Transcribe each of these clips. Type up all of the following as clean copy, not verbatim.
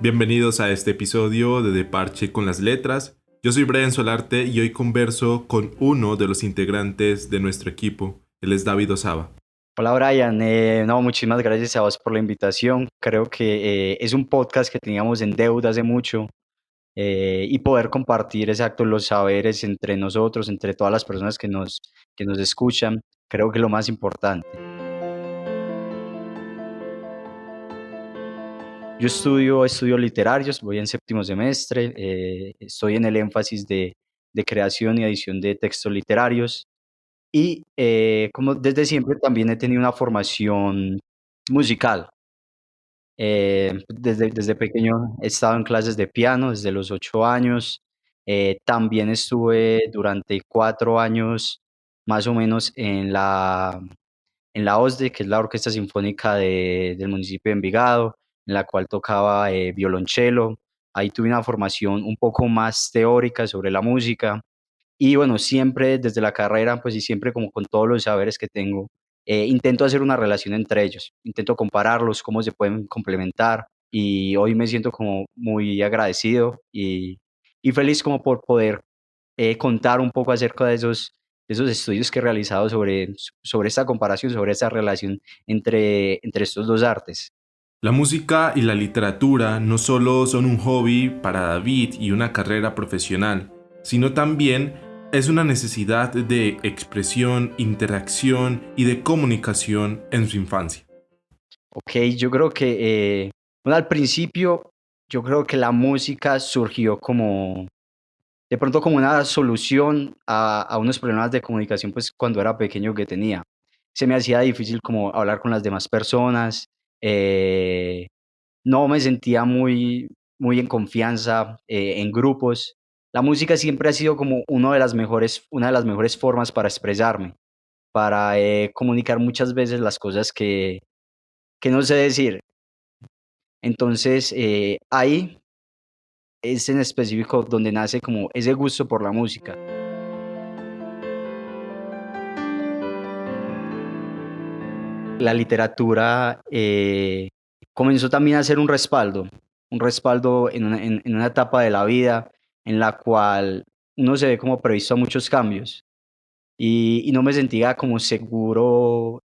Bienvenidos a este episodio de Parche con las Letras. Yo soy Brian Solarte y hoy converso con uno de los integrantes de nuestro equipo. Él es David Osaba. Hola Brian, no, muchísimas gracias a vos por la invitación. Creo que es un podcast que teníamos en deuda hace mucho y poder compartir exacto los saberes entre nosotros, entre todas las personas que nos escuchan, creo que es lo más importante. Yo estudio literarios, voy en séptimo semestre, estoy en el énfasis de creación y edición de textos literarios. Y como desde siempre también he tenido una formación musical. Desde pequeño he estado en clases de piano desde los 8 años. También estuve durante 4 años más o menos en la OSDE, que es la Orquesta Sinfónica del municipio de Envigado, en la cual tocaba violonchelo. Ahí tuve una formación un poco más teórica sobre la música. Y bueno, siempre desde la carrera, pues y siempre como con todos los saberes que tengo, intento hacer una relación entre ellos, intento compararlos, cómo se pueden complementar y hoy me siento como muy agradecido y feliz como por poder contar un poco acerca de esos estudios que he realizado sobre esta comparación, sobre esta relación entre estos dos artes. La música y la literatura no solo son un hobby para David y una carrera profesional, sino también es una necesidad de expresión, interacción y de comunicación en su infancia. Ok, yo creo que, bueno, al principio, yo creo que la música surgió como, de pronto como una solución a unos problemas de comunicación, pues cuando era pequeño que tenía. Se me hacía difícil como hablar con las demás personas, eh, no me sentía muy en confianza en grupos. La música siempre ha sido como una de las mejores formas para expresarme, para comunicar muchas veces las cosas que no sé decir. Entonces, ahí es en específico donde nace como ese gusto por la música. La literatura comenzó también a ser un respaldo en una etapa de la vida en la cual uno se ve como previsto a muchos cambios y no me sentía como seguro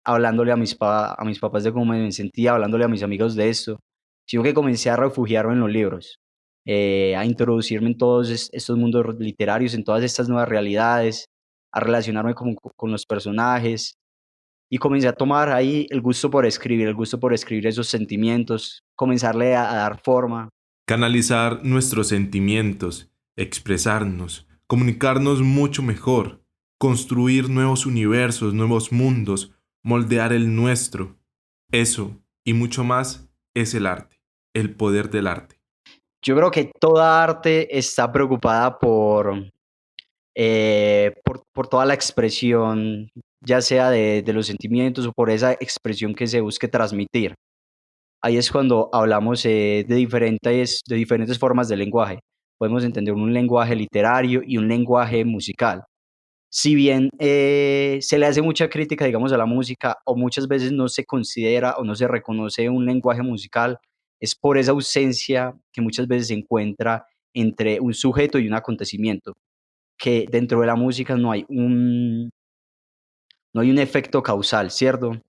hablándole a mis papás de cómo me sentía, hablándole a mis amigos de esto, sino que comencé a refugiarme en los libros, a introducirme en todos estos mundos literarios, en todas estas nuevas realidades, a relacionarme como con los personajes y comencé a tomar ahí el gusto por escribir esos sentimientos, comenzarle a dar forma. Canalizar nuestros sentimientos, expresarnos, comunicarnos mucho mejor, construir nuevos universos, nuevos mundos, moldear el nuestro. Eso y mucho más es el arte, el poder del arte. Yo creo que toda arte está preocupada por toda la expresión, ya sea de los sentimientos o por esa expresión que se busque transmitir. Ahí es cuando hablamos de diferentes formas de lenguaje. Podemos entender un lenguaje literario y un lenguaje musical. Si bien se le hace mucha crítica, digamos, a la música, o muchas veces no se considera o no se reconoce un lenguaje musical, es por esa ausencia que muchas veces se encuentra entre un sujeto y un acontecimiento, que dentro de la música no hay un efecto causal, ¿cierto?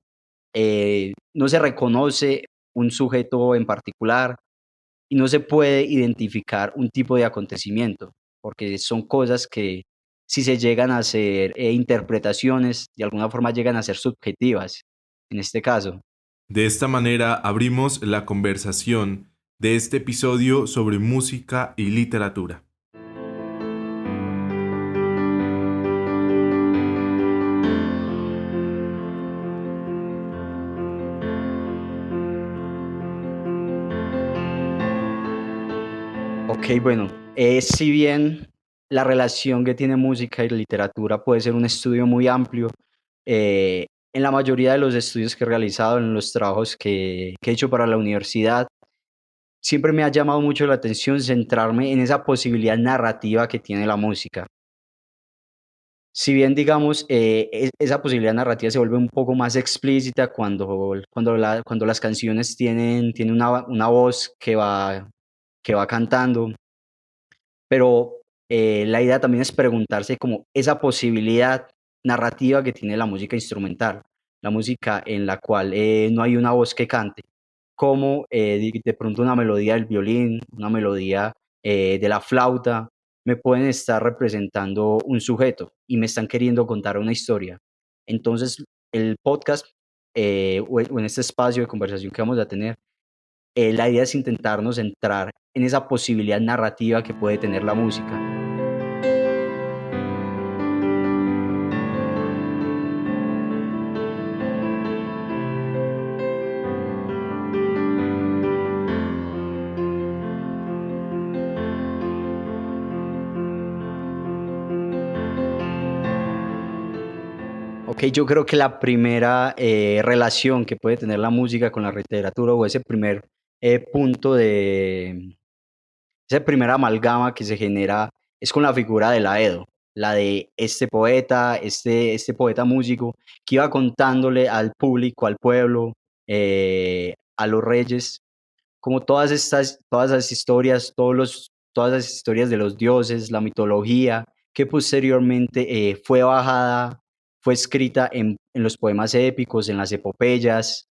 No se reconoce un sujeto en particular y no se puede identificar un tipo de acontecimiento, porque son cosas que si se llegan a hacer interpretaciones, de alguna forma llegan a ser subjetivas, en este caso. De esta manera abrimos la conversación de este episodio sobre música y literatura. Ok, bueno, si bien la relación que tiene música y literatura puede ser un estudio muy amplio, en la mayoría de los estudios que he realizado, en los trabajos que he hecho para la universidad, siempre me ha llamado mucho la atención centrarme en esa posibilidad narrativa que tiene la música. Si bien, digamos, esa posibilidad narrativa se vuelve un poco más explícita cuando las canciones tienen una voz que va cantando, pero la idea también es preguntarse como esa posibilidad narrativa que tiene la música instrumental, la música en la cual no hay una voz que cante, como de pronto una melodía del violín, una melodía de la flauta, me pueden estar representando un sujeto y me están queriendo contar una historia. Entonces, el podcast o en este espacio de conversación que vamos a tener, la idea es intentarnos entrar en esa posibilidad narrativa que puede tener la música. Ok, yo creo que la primera relación que puede tener la música con la literatura o ese primer punto de, esa primera amalgama que se genera es con la figura de la Edo, la de este poeta, este poeta músico que iba contándole al público, al pueblo, a los reyes, como todas las historias, todas las historias de los dioses, la mitología, que posteriormente fue bajada, fue escrita en los poemas épicos, en las epopeyas,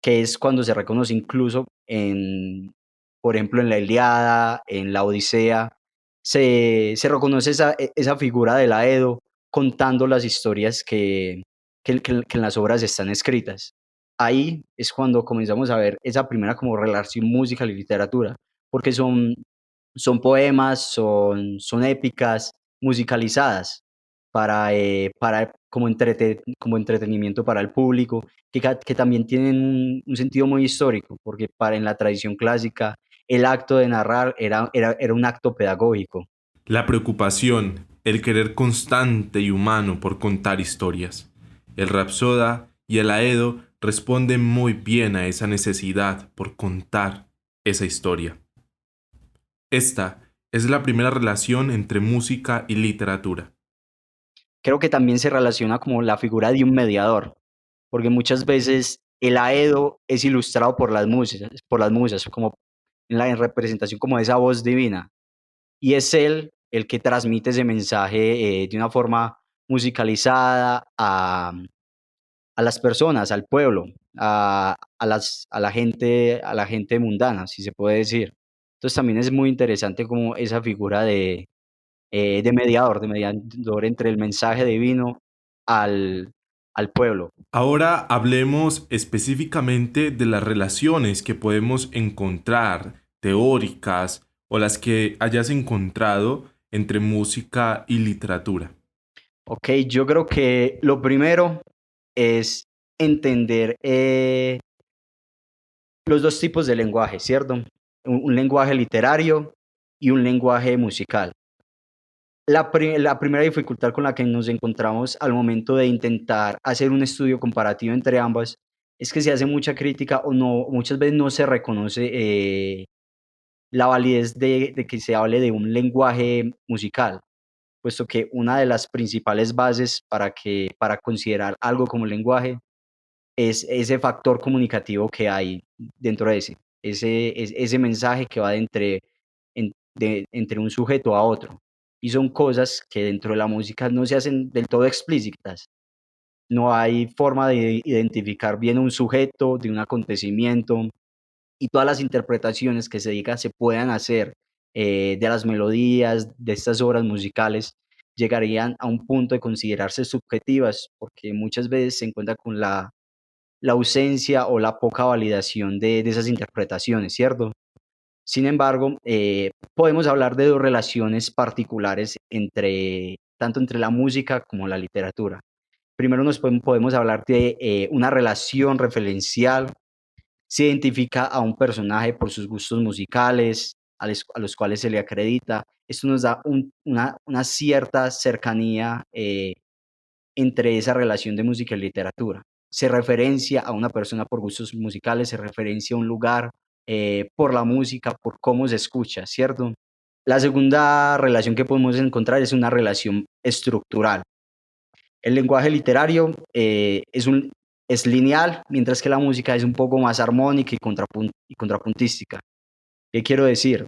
que es cuando se reconoce incluso por ejemplo, en la Ilíada, en la Odisea, se reconoce esa figura de la Edo contando las historias que en las obras están escritas. Ahí es cuando comenzamos a ver esa primera como relación música y literatura, porque son poemas, son épicas musicalizadas como entretenimiento para el público, que también tienen un sentido muy histórico, porque en la tradición clásica el acto de narrar era un acto pedagógico. La preocupación, el querer constante y humano por contar historias. El Rapsoda y el Aedo responden muy bien a esa necesidad por contar esa historia. Esta es la primera relación entre música y literatura. Creo que también se relaciona como la figura de un mediador, porque muchas veces el Aedo es ilustrado por las musas, como en representación como de esa voz divina. Y es él el que transmite ese mensaje de una forma musicalizada a las personas, al pueblo, a la gente mundana, si se puede decir. Entonces también es muy interesante como esa figura de mediador entre el mensaje divino al, al pueblo. Ahora hablemos específicamente de las relaciones que podemos encontrar, teóricas o las que hayas encontrado entre música y literatura. Ok, yo creo que lo primero es entender los dos tipos de lenguaje, ¿cierto? Un lenguaje literario y un lenguaje musical. La primera dificultad con la que nos encontramos al momento de intentar hacer un estudio comparativo entre ambas es que se hace mucha crítica o no, muchas veces no se reconoce la validez de que se hable de un lenguaje musical, puesto que una de las principales bases para considerar algo como lenguaje es ese factor comunicativo que hay dentro de ese mensaje que va entre un sujeto a otro. Y son cosas que dentro de la música no se hacen del todo explícitas. No hay forma de identificar bien un sujeto, de un acontecimiento, y todas las interpretaciones que se puedan hacer de las melodías, de estas obras musicales, llegarían a un punto de considerarse subjetivas, porque muchas veces se encuentra con la ausencia o la poca validación de esas interpretaciones, ¿cierto? Sin embargo, podemos hablar de dos relaciones particulares tanto entre la música como la literatura. Primero podemos hablar de una relación referencial. Se identifica a un personaje por sus gustos musicales, a los cuales se le acredita. Esto nos da una cierta cercanía entre esa relación de música y literatura. Se referencia a una persona por gustos musicales, se referencia a un lugar por la música, por cómo se escucha, ¿cierto? La segunda relación que podemos encontrar es una relación estructural. El lenguaje literario es lineal, mientras que la música es un poco más armónica y contrapuntística. ¿Qué quiero decir?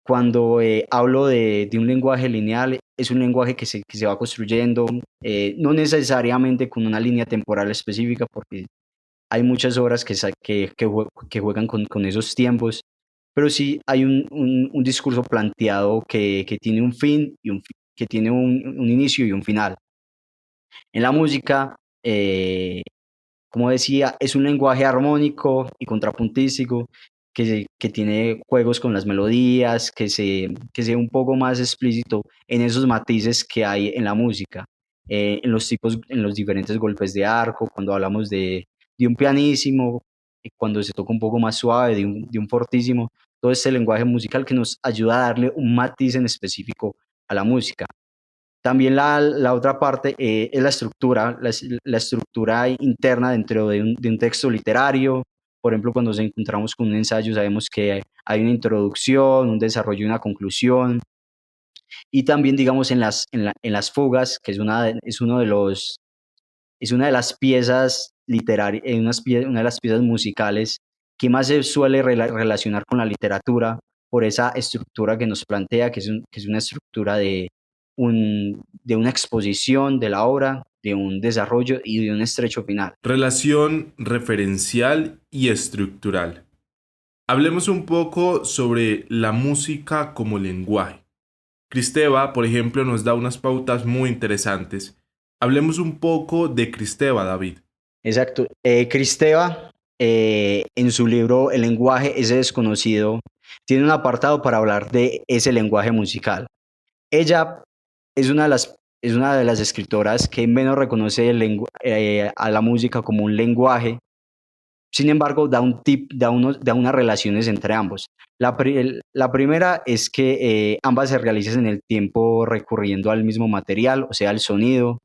Cuando hablo de un lenguaje lineal, es un lenguaje que se va construyendo, no necesariamente con una línea temporal específica, porque hay muchas obras que juegan con esos tiempos, pero sí hay un discurso planteado que tiene un fin y que tiene un inicio y un final. En la música, como decía, es un lenguaje armónico y contrapuntístico que tiene juegos con las melodías, que sea un poco más explícito en esos matices que hay en la música, en los diferentes golpes de arco, cuando hablamos de un pianísimo, cuando se toca un poco más suave, de un fortísimo, todo este lenguaje musical que nos ayuda a darle un matiz en específico a la música. También la otra parte es la estructura interna dentro de un texto literario. Por ejemplo, cuando nos encontramos con un ensayo, sabemos que hay una introducción, un desarrollo y una conclusión. Y también, digamos, en las fugas, que es uno de los, es una de las piezas literarias, una de las piezas musicales que más se suele relacionar con la literatura por esa estructura que nos plantea, que es una estructura de una exposición de la obra, de un desarrollo y de un estrecho final. Relación referencial y estructural. Hablemos un poco sobre la música como lenguaje. Cristeva, por ejemplo, nos da unas pautas muy interesantes. Hablemos un poco de Cristeva, David. Exacto. Cristeva, en su libro El lenguaje, ese desconocido, tiene un apartado para hablar de ese lenguaje musical. Ella es una de las escritoras que menos reconoce a la música como un lenguaje. Sin embargo, da unas relaciones entre ambos. La primera es que ambas se realizan en el tiempo recurriendo al mismo material, o sea, el sonido,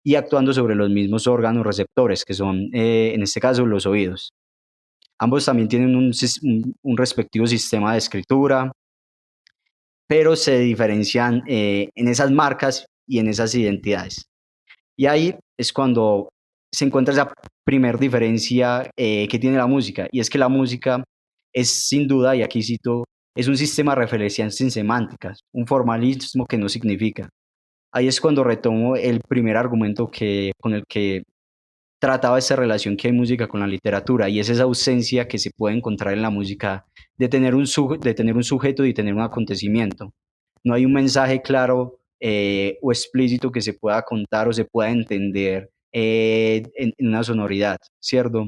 y actuando sobre los mismos órganos receptores, que son, en este caso, los oídos. Ambos también tienen un respectivo sistema de escritura, pero se diferencian en esas marcas y en esas identidades. Y ahí es cuando se encuentra esa primer diferencia que tiene la música, y es que la música es sin duda, y aquí cito, es un sistema de referencia sin semánticas, un formalismo que no significa. Ahí es cuando retomo el primer argumento con el que trataba esta relación que hay música con la literatura, y es esa ausencia que se puede encontrar en la música de tener un sujeto y tener un acontecimiento. No hay un mensaje claro o explícito que se pueda contar o se pueda entender en una sonoridad, ¿cierto?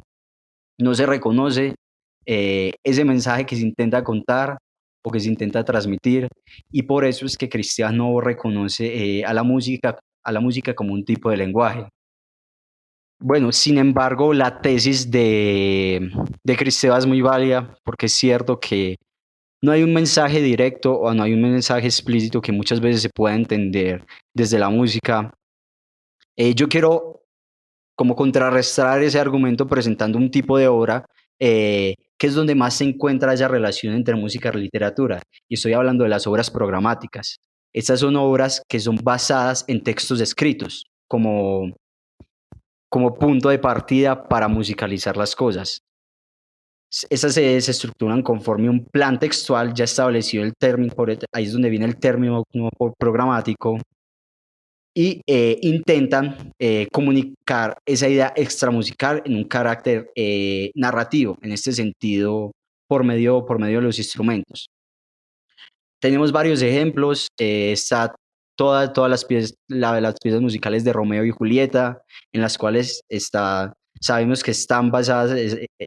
No se reconoce ese mensaje que se intenta contar o que se intenta transmitir, y por eso es que Cristian no reconoce a la música como un tipo de lenguaje. Bueno, sin embargo, la tesis de Cristeva es muy válida, porque es cierto que no hay un mensaje directo o no hay un mensaje explícito que muchas veces se pueda entender desde la música. Yo quiero como contrarrestar ese argumento presentando un tipo de obra que es donde más se encuentra esa relación entre música y literatura. Y estoy hablando de las obras programáticas. Estas son obras que son basadas en textos escritos, como punto de partida para musicalizar las cosas. Esas se estructuran conforme un plan textual ya establecido, ahí es donde viene el término como programático, y intentan comunicar esa idea extramusical en un carácter narrativo, en este sentido, por medio de los instrumentos. Tenemos varios ejemplos, está todas las piezas musicales de Romeo y Julieta, en las cuales sabemos que están basadas,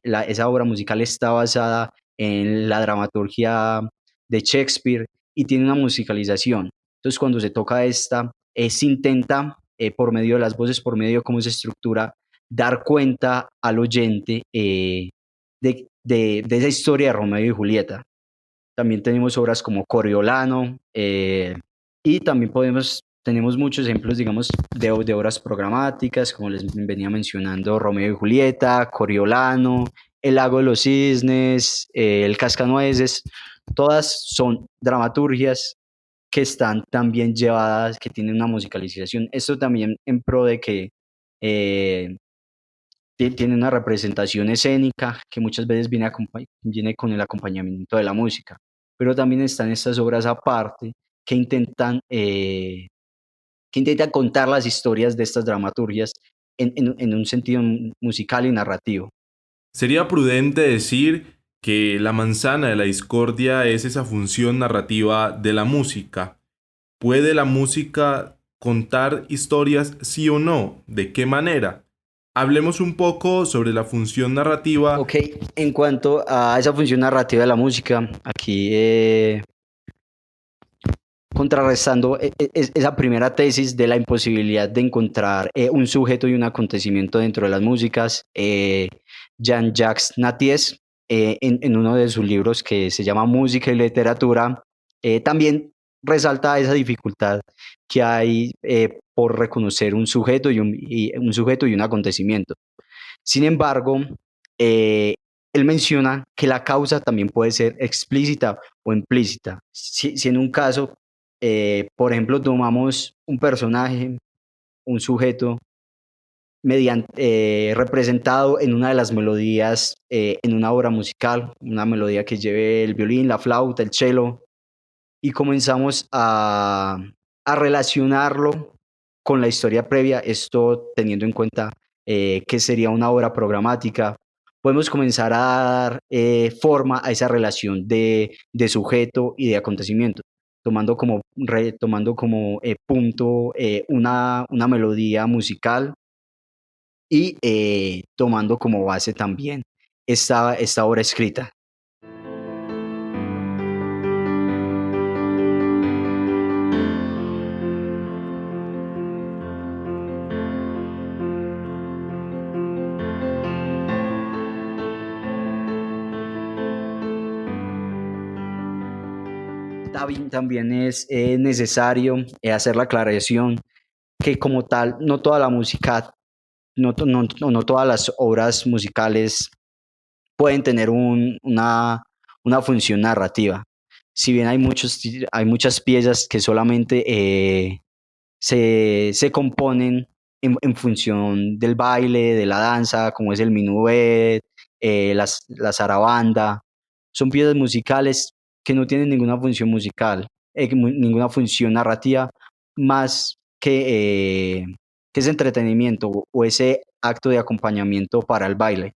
esa obra musical está basada en la dramaturgia de Shakespeare y tiene una musicalización. Entonces, cuando se toca esta, se intenta, por medio de las voces, por medio de cómo se estructura, dar cuenta al oyente de esa historia de Romeo y Julieta. También tenemos obras como Coriolano, y también tenemos muchos ejemplos, digamos, de obras programáticas, como les venía mencionando, Romeo y Julieta, Coriolano, El lago de los cisnes, el cascanueces, todas son dramaturgias que están también llevadas, que tienen una musicalización. Esto también en pro de que eh, tiene una representación escénica que muchas veces viene con el acompañamiento de la música, pero también están estas obras aparte que intentan contar las historias de estas dramaturgias en un sentido musical y narrativo. Sería prudente decir que la manzana de la discordia es esa función narrativa de la música. ¿Puede la música contar historias sí o no? ¿De qué manera? Hablemos un poco sobre la función narrativa. Ok, en cuanto a esa función narrativa de la música, aquí contrarrestando esa primera tesis de la imposibilidad de encontrar un sujeto y un acontecimiento dentro de las músicas, Jean-Jacques Nathies, en uno de sus libros que se llama Música y Literatura, también resalta esa dificultad que hay por reconocer un sujeto y un acontecimiento. Sin embargo, eh, él menciona que la causa también puede ser explícita o implícita. Si en un caso, por ejemplo, tomamos un personaje, un sujeto, representado en una de las melodías en una obra musical, una melodía que lleve el violín, la flauta, el cello, y comenzamos a relacionarlo con la historia previa, esto teniendo en cuenta que sería una obra programática, podemos comenzar a dar forma a esa relación de sujeto y de acontecimiento, tomando como punto una melodía musical y tomando como base también esta obra escrita. También es necesario hacer la aclaración que como tal, no toda la música, no todas las obras musicales pueden tener una función narrativa. Si bien hay muchas piezas que solamente se componen en función del baile, de la danza, como es el minuet, la zarabanda. Son piezas musicales que no tienen ninguna función musical, ninguna función narrativa, más que ese entretenimiento o ese acto de acompañamiento para el baile.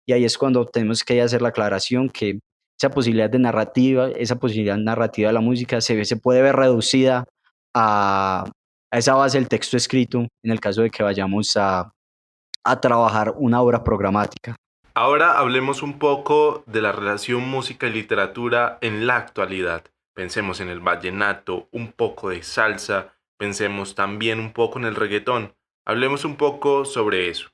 Y ahí es cuando tenemos que hacer la aclaración que esa posibilidad narrativa de la música se puede ver reducida a, a esa base del texto escrito en el caso de que vayamos a trabajar una obra programática. Ahora hablemos un poco de la relación música y literatura en la actualidad. Pensemos en el vallenato, un poco de salsa, pensemos también un poco en el reggaetón. Hablemos un poco sobre eso.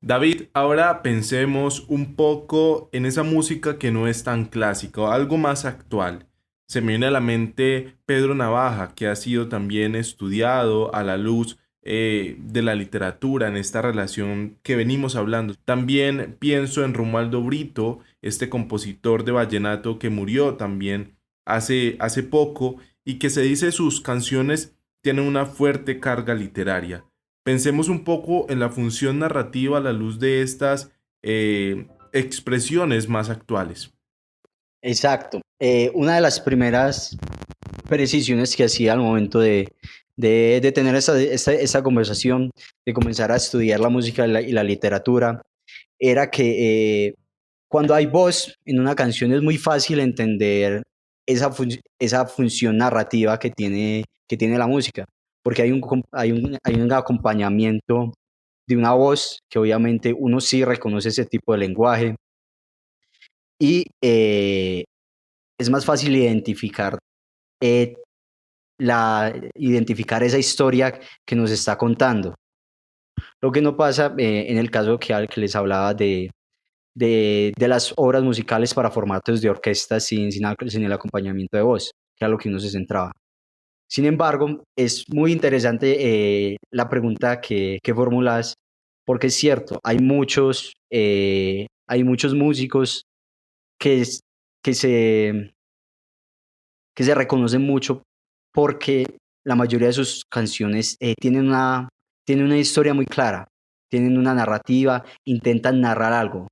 David, ahora pensemos un poco en esa música que no es tan clásica o algo más actual. Se me viene a la mente Pedro Navaja, que ha sido también estudiado a la luz de la literatura en esta relación que venimos hablando. También pienso en Romualdo Brito, este compositor de vallenato que murió también hace poco y que se dice sus canciones tienen una fuerte carga literaria. Pensemos un poco en la función narrativa a la luz de estas expresiones más actuales. Exacto. Una de las primeras precisiones que hacía al momento de tener esta conversación, de comenzar a estudiar la música y la literatura, era que cuando hay voz en una canción es muy fácil entender esa función narrativa que tiene la música, porque hay un acompañamiento de una voz que obviamente uno sí reconoce ese tipo de lenguaje y es más fácil identificar eh, identificar esa historia que nos está contando. Lo que no pasa en el caso que les hablaba de las obras musicales para formatos de orquesta sin el acompañamiento de voz, que era lo que uno se centraba. Sin embargo, es muy interesante la pregunta que formulas, porque es cierto, hay muchos músicos que, es- que, se, que se reconocen mucho porque la mayoría de sus canciones tienen una historia muy clara, tienen una narrativa, intentan narrar algo.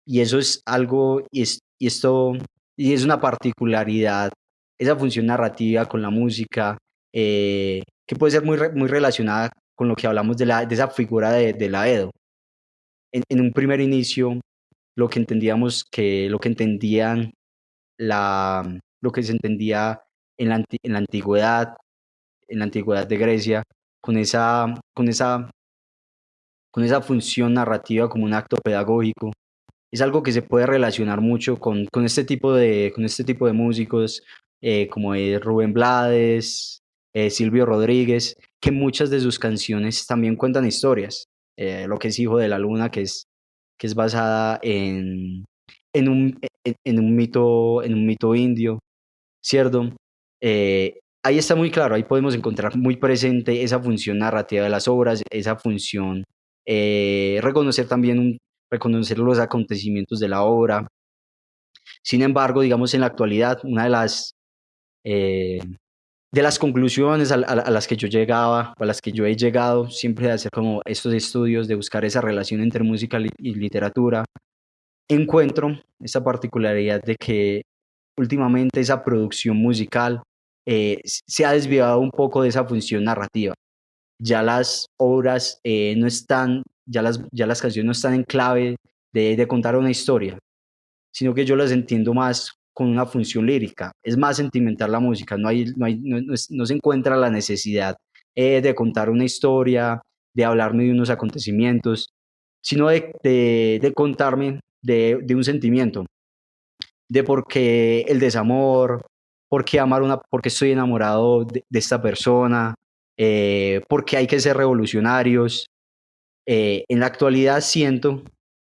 Y eso es algo, y es una particularidad, esa función narrativa con la música, que puede ser muy relacionada con lo que hablamos de esa figura de la Edo. En un primer inicio, lo que entendían, lo que se entendía en la antigüedad de Grecia, con con esa función narrativa como un acto pedagógico, es algo que se puede relacionar mucho con este tipo de músicos, como es Rubén Blades, Silvio Rodríguez, que muchas de sus canciones también cuentan historias. Lo que es Hijo de la Luna, que es basada en un mito indio, ¿cierto? Ahí está muy claro, ahí podemos encontrar muy presente esa función narrativa de las obras, esa función, reconocer también reconocer los acontecimientos de la obra. Sin embargo, digamos en la actualidad, una eh, de las conclusiones a las que yo llegaba, a las que yo he llegado, siempre de hacer como estos estudios, de buscar esa relación entre música y literatura, encuentro esa particularidad de que últimamente esa producción musical se ha desviado un poco de esa función narrativa. Ya las obras no están, ya las canciones no están en clave de contar una historia, sino que yo las entiendo más con una función lírica. Es más sentimental la música, no se encuentra la necesidad de contar una historia, de hablarme de unos acontecimientos, sino de contarme de un sentimiento, de por qué el desamor, por qué estoy enamorado de esta persona, por qué hay que ser revolucionarios. En la actualidad siento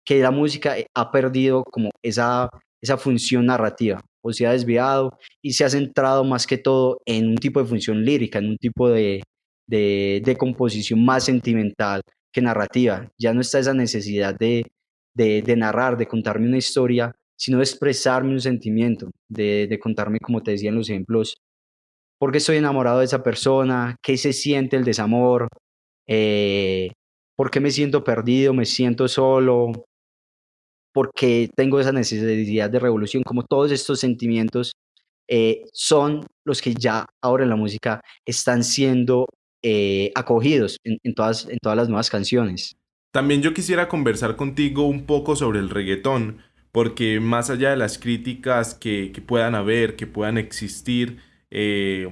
que la música ha perdido como esa función narrativa, o se ha desviado y se ha centrado más que todo en un tipo de función lírica, en un tipo de composición más sentimental que narrativa. Ya no está esa necesidad de narrar, de contarme una historia, sino de expresarme un sentimiento, de contarme, como te decía en los ejemplos, por qué estoy enamorado de esa persona, qué se siente el desamor, eh, por qué me siento perdido, me siento solo, por qué tengo esa necesidad de revolución, como todos estos sentimientos son los que ya ahora en la música están siendo acogidos en todas las nuevas canciones. También yo quisiera conversar contigo un poco sobre el reggaetón, porque más allá de las críticas que puedan haber, que puedan existir, eh,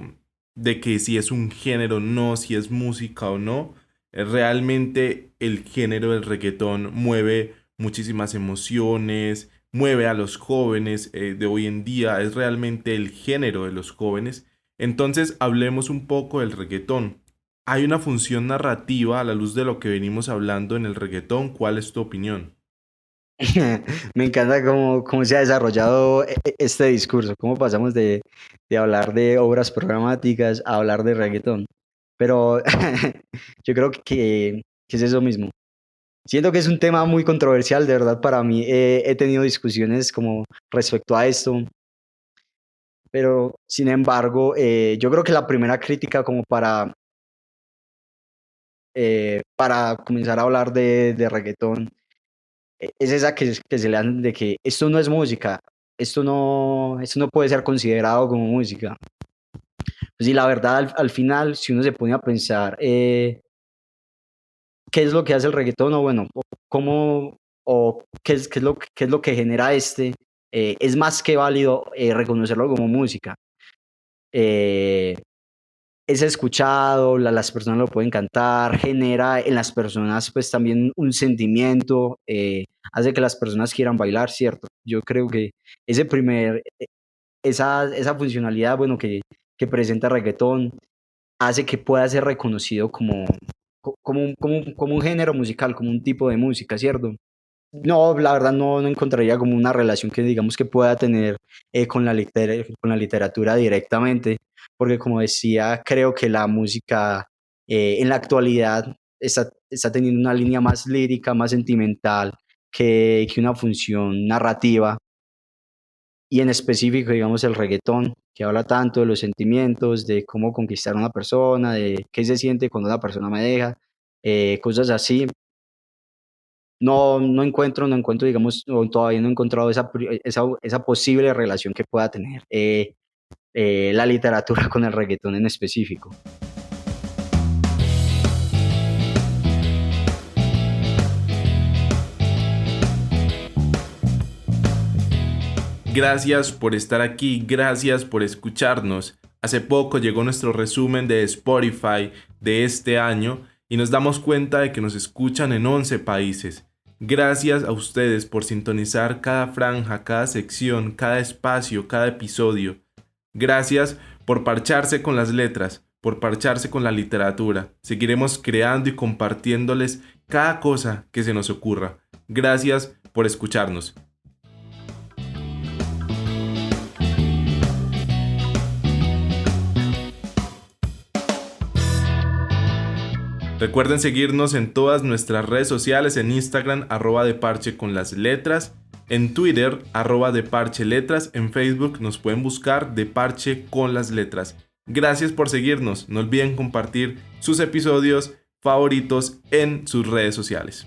de que si es un género o no, si es música o no, realmente el género del reggaetón mueve muchísimas emociones, mueve a los jóvenes de hoy en día, es realmente el género de los jóvenes. Entonces hablemos un poco del reggaetón. Hay una función narrativa a la luz de lo que venimos hablando en el reggaetón. ¿Cuál es tu opinión? Me encanta cómo se ha desarrollado este discurso, cómo pasamos de hablar de obras programáticas a hablar de reggaetón. Pero yo creo que es eso mismo. Siento que es un tema muy controversial, de verdad, para mí. He tenido discusiones como respecto a esto, pero sin embargo, yo creo que la primera crítica como para comenzar a hablar de reggaetón es esa que se le dan de que esto no es música, esto no puede ser considerado como música. Pues, y la verdad, al final, si uno se pone a pensar qué es lo que hace el reggaetón, o bueno, o cómo, o qué es lo que genera es más que válido reconocerlo como música. Eh, es escuchado, las personas lo pueden cantar, genera en las personas pues también un sentimiento, hace que las personas quieran bailar, ¿cierto? Yo creo que ese primer, esa funcionalidad, bueno, que presenta reggaetón hace que pueda ser reconocido como un género musical, como un tipo de música, ¿cierto? No, la verdad no encontraría como una relación que digamos que pueda tener con la literatura directamente, porque como decía, creo que la música en la actualidad está teniendo una línea más lírica, más sentimental que una función narrativa, y en específico, digamos, el reggaetón, que habla tanto de los sentimientos, de cómo conquistar a una persona, de qué se siente cuando una persona me deja, cosas así. No encuentro, digamos, o todavía no he encontrado esa posible relación que pueda tener la literatura con el reggaetón en específico. Gracias por estar aquí, gracias por escucharnos. Hace poco llegó nuestro resumen de Spotify de este año y nos damos cuenta de que nos escuchan en 11 países. Gracias a ustedes por sintonizar cada franja, cada sección, cada espacio, cada episodio. Gracias por parcharse con las letras, por parcharse con la literatura. Seguiremos creando y compartiéndoles cada cosa que se nos ocurra. Gracias por escucharnos. Recuerden seguirnos en todas nuestras redes sociales, en Instagram, @deparche con las letras, en Twitter, @deparcheletras, en Facebook nos pueden buscar De Parche con las letras. Gracias por seguirnos, no olviden compartir sus episodios favoritos en sus redes sociales.